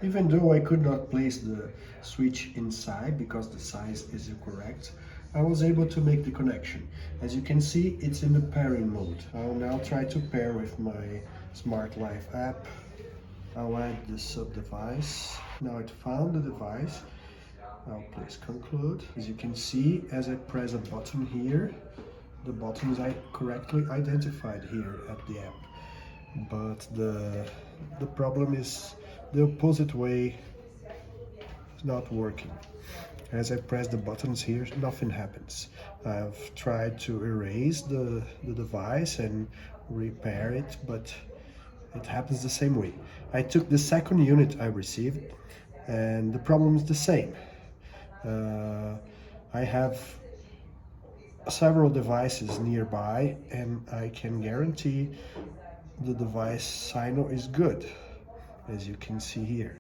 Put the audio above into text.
Even though I could not place the switch inside because the size is incorrect, I was able to make the connection. As you can see, it's in the pairing mode. I'll now try to pair with my Smart Life app. I'll add the sub-device. Now it found the device. I'll please conclude. As you can see, as I press a button here, the buttons I correctly identified here at the app. But the problem is the opposite way is not working. As I press the buttons here, nothing happens. I've tried to erase the device and repair it, but it happens the same way. I took the second unit I received, and the problem is the same. I have several devices nearby, and I can guarantee the device signal is good, as you can see here.